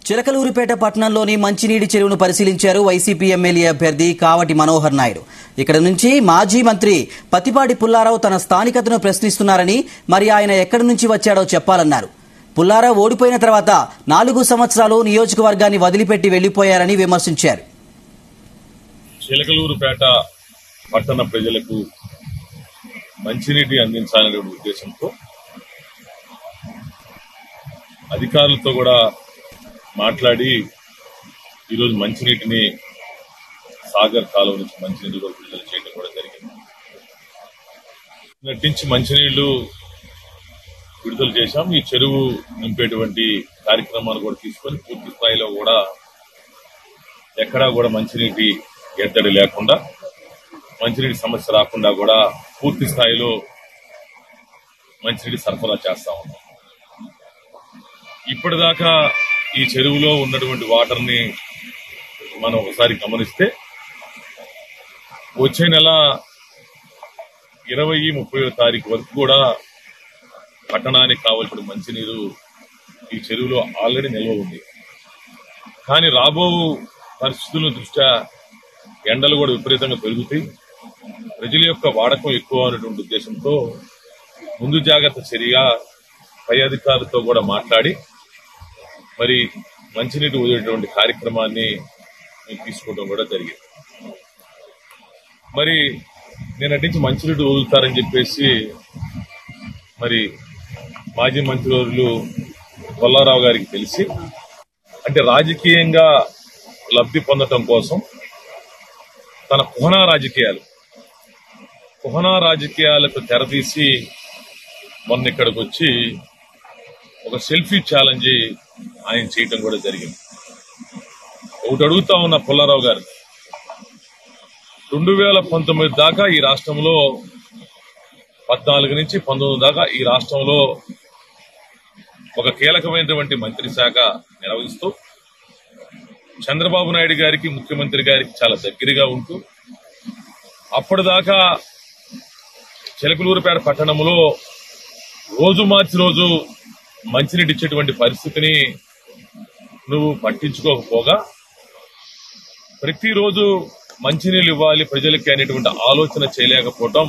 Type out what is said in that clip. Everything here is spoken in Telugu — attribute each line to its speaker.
Speaker 1: చిలకలూరిపేట పట్టణంలోని మంచినీటి చెరువును పరిశీలించారు వైసీపీ ఎమ్మెల్యే అభ్యర్థి కావటి మనోహర్ నాయుడు. ఇక్కడ నుంచి మాజీ మంత్రి పత్తిపాటి పుల్లారావు తన స్థానికతను ప్రశ్నిస్తున్నారని, మరి ఆయన ఎక్కడి నుంచి వచ్చాడో చెప్పాలన్నారు. పుల్లారావు ఓడిపోయిన తర్వాత 4 సంవత్సరాలు నియోజకవర్గాన్ని వదిలిపెట్టి వెళ్లిపోయారని విమర్శించారు.
Speaker 2: చిలకలూరిపేట పట్టణ ప్రజలకు మంచినీటి అందించాలనే ఉద్దేశంతో అధికారులతో కూడా మాట్లాడి ఈరోజు మంచినీటిని సాగర్ కాలువ నుంచి మంచినీళ్ళు కూడా విడుదల చేయడం కూడా జరిగింది. నటించి మంచినీళ్లు విడుదల చేశాం. ఈ చెరువు నింపేటువంటి కార్యక్రమాలు కూడా తీసుకొని పూర్తి స్థాయిలో కూడా ఎక్కడా కూడా మంచినీటి ఎద్దడి లేకుండా, మంచినీటి సమస్య రాకుండా కూడా పూర్తి స్థాయిలో మంచినీటి సరఫరా చేస్తా ఉన్నాం. ఇప్పటిదాకా ఈ చెరువులో ఉన్నటువంటి వాటర్ ని మనం ఒకసారి గమనిస్తే వచ్చే నెల 20-30వ తారీఖు వరకు కూడా పట్టణానికి కావలసిన మంచినీరు ఈ చెరువులో ఆల్రెడీ నిల్వ ఉంది. కానీ రాబో పరిస్థితుల దృష్ట్యా ఎండలు కూడా విపరీతంగా పెరుగుతాయి, ప్రజల యొక్క వాడకం ఎక్కువ అనేటువంటి ఉద్దేశంతో ముందు జాగ్రత్త చర్యగా పై అధికారులతో కూడా మాట్లాడి మరి మంచినీటి వదిలేటువంటి కార్యక్రమాన్ని తీసుకోవడం కూడా జరిగింది. మరి నేను నటించి మంచినీటి వదులుతారని చెప్పేసి మరి మాజీ మంత్రివర్యులు పుల్లారావు గారికి తెలిసి, అంటే రాజకీయంగా లబ్ధి పొందటం కోసం తన కుహనా రాజకీయాలకు తెరతీసి మొన్న ఇక్కడికి వచ్చి ఒక సెల్ఫీ ఛాలెంజ్ ఆయన చేయటం కూడా జరిగింది. ఒకటి అడుగుతా ఉన్న పుల్లారావు గారు, 2019 దాకా ఈ రాష్ట్రంలో 14 నుంచి 19 దాకా ఈ రాష్ట్రంలో ఒక కీలకమైనటువంటి మంత్రి శాఖ నిర్వహిస్తూ చంద్రబాబు నాయుడు గారికి, ముఖ్యమంత్రి గారికి చాలా దగ్గరగా ఉంటూ అప్పటిదాకా చిలకలూరిపేట పట్టణంలో రోజు మార్చి రోజు మంచినీటి ఇచ్చేటువంటి పరిస్థితిని నువ్వు పట్టించుకోకపోగా ప్రతిరోజు మంచినీళ్ళు ఇవ్వాలి ప్రజలకి అనేటువంటి ఆలోచన చేయలేకపోవటం